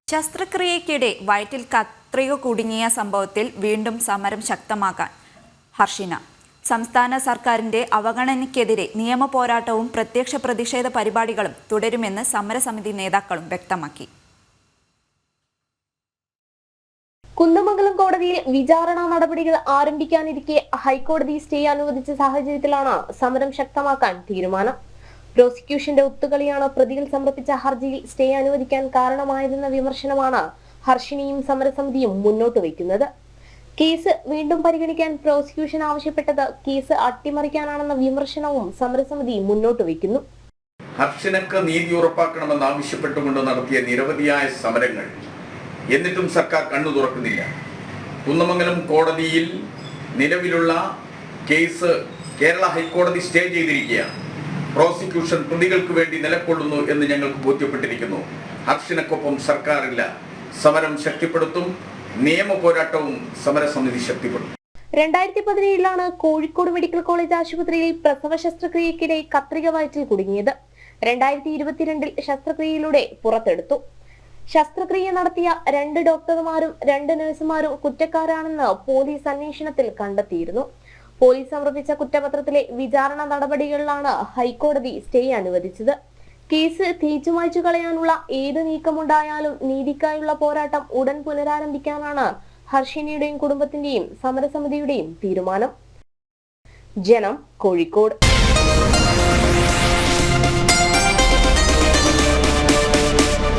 ശസ്ത്രക്രിയയ്ക്കിടെ വയറ്റിൽ കത്രിക കുടുങ്ങിയ സംഭവത്തിൽ വീണ്ടും സമരം ശക്തമാക്കാൻ ഹർഷിന. സംസ്ഥാന സർക്കാരിന്റെ അവഗണനയ്ക്കെതിരെ നിയമ പോരാട്ടവും പ്രത്യക്ഷ പ്രതിഷേധ പരിപാടികളും തുടരുമെന്ന് സമരസമിതി നേതാക്കളും വ്യക്തമാക്കി. കുന്നമംഗലം കോടതിയിൽ വിചാരണ നടപടികൾ ആരംഭിക്കാനിരിക്കെ ഹൈക്കോടതി സ്റ്റേ അനുവദിച്ച സാഹചര്യത്തിലാണ് സമരം ശക്തമാക്കാൻ തീരുമാനം. പ്രോസിക്യൂഷന്റെ ഒത്തുകളിയാണ് പ്രതികൾ സമർപ്പിച്ച ഹർജിയിൽ സ്റ്റേ അനുവദിക്കാൻ കാരണമായതെന്ന വിമർശനമാണ് ഹർഷിനിയും സമരസമിതിയും മുന്നോട്ട് വയ്ക്കുന്നത്. കേസ് വീണ്ടും പരിഗണിക്കാൻ പ്രോസിക്യൂഷൻ ആവശ്യപ്പെട്ടത് കേസ് അട്ടിമറിക്കാനാണെന്ന വിമർശനവും സമരസമിതി മുന്നോട്ട് വയ്ക്കുന്നു. ഹർഷിനക്ക് നീതി ഉറപ്പാക്കണമെന്ന് ആവശ്യപ്പെട്ടുകൊണ്ട് നടത്തിയ നിരവധിയായ സമരങ്ങൾ എന്നിട്ടും സർക്കാർ കണ്ണു തുറക്കുന്നില്ല. കുന്നമംഗലം കോടതിയിൽ നിലവിലുള്ള കേസ് കേരള ഹൈക്കോടതി സ്റ്റേ ചെയ്തിരിക്കുകയാണ്. പ്രോസിക്യൂഷൻ പ്രതികൾക്ക് വേണ്ടി നിലകൊള്ളുന്നു എന്ന് ഞങ്ങൾക്ക് ബോധ്യപ്പെട്ടിരിക്കുന്നു. ഹർഷിനക്കൊപ്പം സർക്കാരില്ല. സമരം ശക്തിപ്പെടുത്തും. നിയമ പോരാട്ടവും സമരസമിതി ശക്തിപ്പെടുത്തും. 2017 കോഴിക്കോട് മെഡിക്കൽ കോളേജ് ആശുപത്രിയിൽ പ്രസവ ശസ്ത്രക്രിയയ്ക്കിടെ കത്രിക വയറ്റിൽ കുടുങ്ങിയത്. 2022 ശസ്ത്രക്രിയയിലൂടെ പുറത്തെടുത്തു. ശസ്ത്രക്രിയ നടത്തിയ 2 ഡോക്ടർമാരും 2 നഴ്സുമാരും കുറ്റക്കാരാണെന്ന് പോലീസ് അന്വേഷണത്തിൽ കണ്ടെത്തിയിരുന്നു. പോലീസ് സമർപ്പിച്ച കുറ്റപത്രത്തിലെ വിചാരണ നടപടികളിലാണ് ഹൈക്കോടതി സ്റ്റേ അനുവദിച്ചത്. കേസ് തേച്ചുമായ്ച്ചു കളയാനുള്ള ഏത് നീക്കമുണ്ടായാലും നീതിക്കായുള്ള പോരാട്ടം ഉടൻ പുനരാരംഭിക്കാനാണ് ഹർഷിനിയുടെയും കുടുംബത്തിന്റെയും സമരസമിതിയുടെയും തീരുമാനം. ജനം, കോഴിക്കോട്.